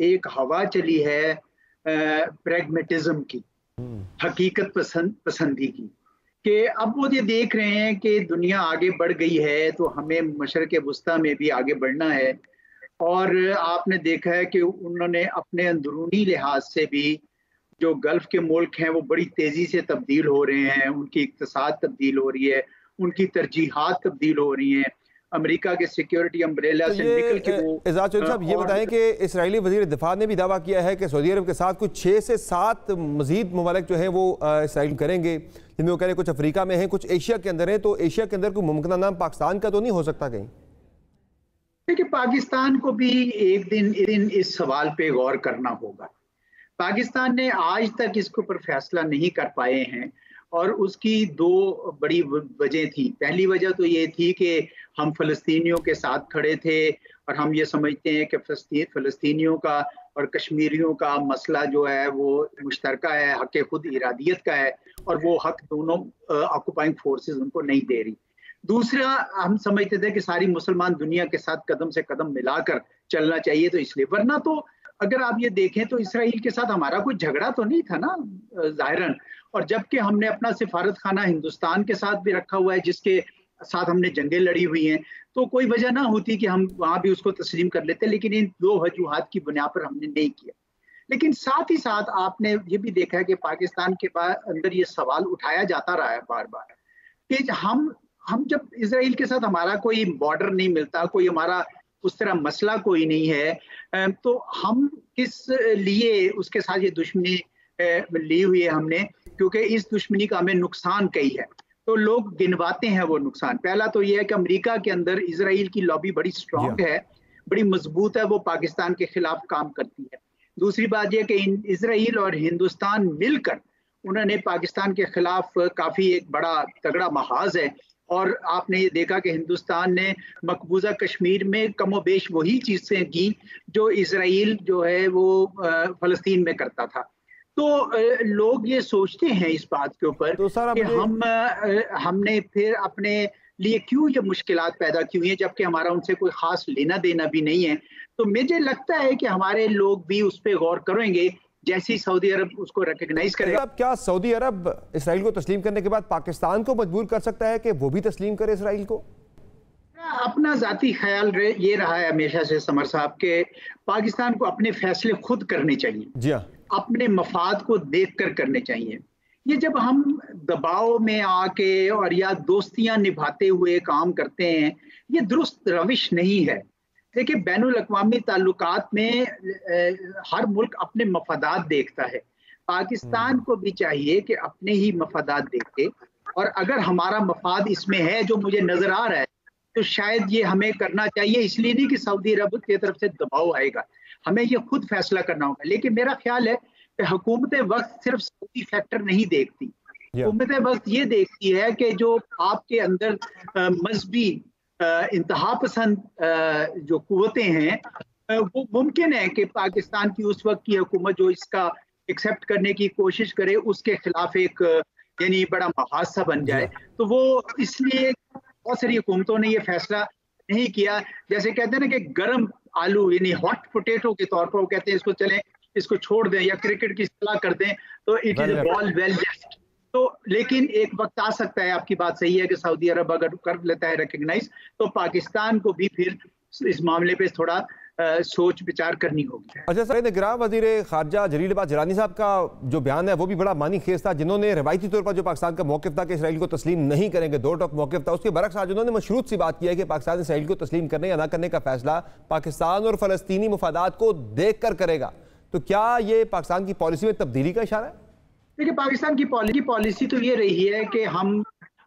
एक हवा चली है प्रैग्मेटिज्म की, हकीकत पसंदी की, कि अब वो ये देख रहे हैं कि दुनिया आगे बढ़ गई है तो हमें मशरक़ वुस्ता में भी आगे बढ़ना है। और आपने देखा है कि उन्होंने अपने अंदरूनी लिहाज से भी जो गल्फ के मुल्क हैं वो बड़ी तेज़ी से तब्दील हो रहे हैं, उनकी इक़्तिसाद तब्दील हो रही है, उनकी तरजीहात तब्दील हो रही हैं। अमेरिका के सिक्योरिटी अम्ब्रेला से निकल के वो एजाज चौधरी साहब ये बताएं कि इसराइली वज़ीर दिफा ने भी दावा किया है कि सऊदी अरब के साथ कुछ 6 से 7 मज़ीद ममालिक जो हैं वो इसराइल करेंगे, जिनमें वो कह रहे हैं कुछ अफ्रीका में हैं, कुछ एशिया के अंदर हैं। तो एशिया के अंदर कोई मुमकिन नाम पाकिस्तान का तो नहीं हो सकता कहीं? देखिए पाकिस्तान को भी एक दिन इस सवाल पे गौर करना होगा। पाकिस्तान ने आज तक इसके ऊपर फैसला नहीं कर पाए हैं और उसकी 2 बड़ी वजह थी। पहली वजह तो ये थी कि हम फ़लस्तीनियों के साथ खड़े थे और हम ये समझते हैं कि फ़लस्तीनियों का और कश्मीरियों का मसला जो है वो मुश्तरका है, हक़ खुद इरादियत का है, और वो हक दोनों ऑक्युपाइंग फोर्सेस उनको नहीं दे रही। दूसरा, हम समझते थे कि सारी मुसलमान दुनिया के साथ कदम से कदम मिलाकर चलना चाहिए, तो इसलिए। वरना तो अगर आप ये देखें तो इसराइल के साथ हमारा कोई झगड़ा तो नहीं था ना ज़ाहिरन, और जबकि हमने अपना सिफारत खाना हिंदुस्तान के साथ भी रखा हुआ है जिसके साथ हमने जंगें लड़ी हुई हैं, तो कोई वजह ना होती कि हम वहाँ भी उसको तस्लीम कर लेते। लेकिन इन 2 वजूहात की बुनियाद पर हमने नहीं किया। लेकिन साथ ही साथ आपने ये भी देखा है कि पाकिस्तान के अंदर ये सवाल उठाया जाता रहा है बार बार कि हम जब इसराइल के साथ हमारा कोई बॉर्डर नहीं मिलता, कोई हमारा उस तरह मसला कोई नहीं है, तो हम किस लिए उसके साथ ये दुश्मनी ली हुई है हमने, क्योंकि इस दुश्मनी का हमें नुकसान कई है। तो लोग गिनवाते हैं वो नुकसान। पहला तो ये है कि अमेरिका के अंदर इसराइल की लॉबी बड़ी स्ट्रॉन्ग है, बड़ी मजबूत है, वो पाकिस्तान के खिलाफ काम करती है। दूसरी बात यह कि इसराइल और हिंदुस्तान मिलकर उन्होंने पाकिस्तान के खिलाफ काफ़ी एक बड़ा तगड़ा महाज है, और आपने ये देखा कि हिंदुस्तान ने मकबूजा कश्मीर में कमोबेश वही चीज़ें की जो इसराइल जो है वो फ़लस्तीन में करता था। तो लोग ये सोचते हैं इस बात के ऊपर कि हमने फिर अपने लिए क्यों ये मुश्किलात पैदा क्यों है, जबकि हमारा उनसे कोई ख़ास लेना देना भी नहीं है। तो मुझे लगता है कि हमारे लोग भी उस पर गौर करेंगे जैसे ही सऊदी अरब उसको रिकग्नाइज करेगा। क्या सऊदी अरब इसराइल को तस्लीम करने के बाद पाकिस्तान को मजबूर कर सकता है कि वो भी तस्लीम करे इसराइल को? अपना जाती ख्याल ये रहा है हमेशा से समर साहब के पाकिस्तान को अपने फैसले खुद करने चाहिए। जी हाँ, अपने मफाद को देख कर करने चाहिए। ये जब हम दबाव में आके और या दोस्तियां निभाते हुए काम करते हैं, ये दुरुस्त रविश नहीं है। देखिए बैनुल अक़वामी ताल्लुकात में हर मुल्क अपने मफादात देखता है। पाकिस्तान को भी चाहिए कि अपने ही मफादात देखे, और अगर हमारा मफाद इसमें है जो मुझे नजर आ रहा है तो शायद ये हमें करना चाहिए, इसलिए नहीं कि सऊदी अरब की तरफ से दबाव आएगा, हमें ये खुद फैसला करना होगा। लेकिन मेरा ख्याल है कि हुकूमत वक्त सिर्फ सऊदी फैक्टर नहीं देखती, हुकूमत वक्त ये देखती है कि जो आपके अंदर मजहबी इंतहा पसंद जो कुव्वतें हैं, वो मुमकिन है कि पाकिस्तान की उस वक्त की हुकूमत जो इसका एक्सेप्ट करने की कोशिश करे उसके खिलाफ एक यानी बड़ा हादसा बन जाए। तो वो इसलिए बहुत सारी हुकूमतों ने ये फैसला नहीं किया। जैसे कहते हैं ना कि गर्म आलू यानी हॉट पोटैटो के तौर पर वो कहते हैं इसको चलें इसको छोड़ दें या क्रिकेट की सलाह कर दें, तो it is ball well just. तो लेकिन एक वक्त आ सकता है, आपकी बात सही है कि सऊदी अरब अगर कर लेता है रिकग्नाइज, तो पाकिस्तान को भी फिर इस मामले पे थोड़ा सोच विचार करनी होगी। अच्छा सर, निगरान वज़ीर ख़ारजा जलील अब्बास जिलानी साहब का जो बयान है वो भी बड़ा मानी खेज था, जिन्होंने रवायती तौर पर जो पाकिस्तान का मौक़िफ़ था कि इसराइल को तस्लीम नहीं करेंगे, दो टोक मौक़िफ़ था, उसके बरक्स आज उन्होंने मशरूत सी बात की है कि पाकिस्तान इसराइल को तस्लीम करने या ना करने का फैसला पाकिस्तान और फ़लस्तीनी मुफादात को देख कर करेगा। तो क्या ये पाकिस्तान की पॉलिसी में तब्दीली का इशारा है? देखिए, पाकिस्तान की पॉलिसी तो ये रही है कि हम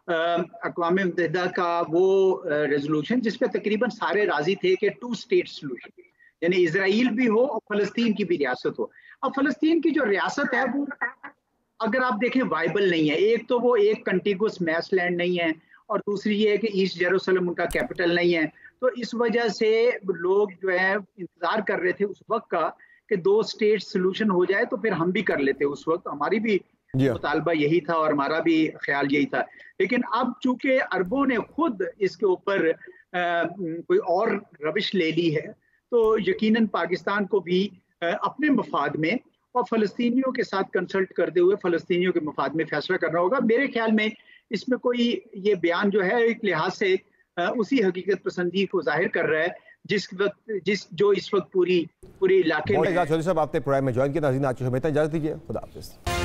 अक़वाम मुत्तहिदा का वो रेजोल्यूशन जिस पे तकरीबन सारे राजी थे कि 2 स्टेट सोल्यूशन, यानी इजराइल भी हो और फलस्तीन की भी रियासत हो। अब फलस्तीन की जो रियासत है वो अगर आप देखें वाइबल नहीं है। एक तो वो एक कंटिगुअस मैस लैंड नहीं है और दूसरी ये है कि ईस्ट जेरूसलम उनका कैपिटल नहीं है। तो इस वजह से लोग जो है इंतजार कर रहे थे उस वक्त का कि 2 स्टेट सोल्यूशन हो जाए तो फिर हम भी कर लेते। उस वक्त हमारी भी मुतालबा यही था और हमारा भी ख्याल यही था। लेकिन अब चूंकि अरबों ने खुद इसके ऊपर कोई और रविश ले ली है, तो यकीनन पाकिस्तान को भी अपने मफाद में और फ़लस्तीनियों के साथ कंसल्ट करते हुए फ़लस्तीनियों के मफाद में फैसला करना होगा। मेरे ख्याल में इसमें कोई ये बयान जो है एक लिहाज से उसी हकीकत पसंदी को जाहिर कर रहा है जो इस वक्त पूरे इलाके में। साहब आपने प्रोग्राम में ज्वाइन किया, नाज़रीन आज इजाज़त दीजिए, खुदा हाफ़िज़।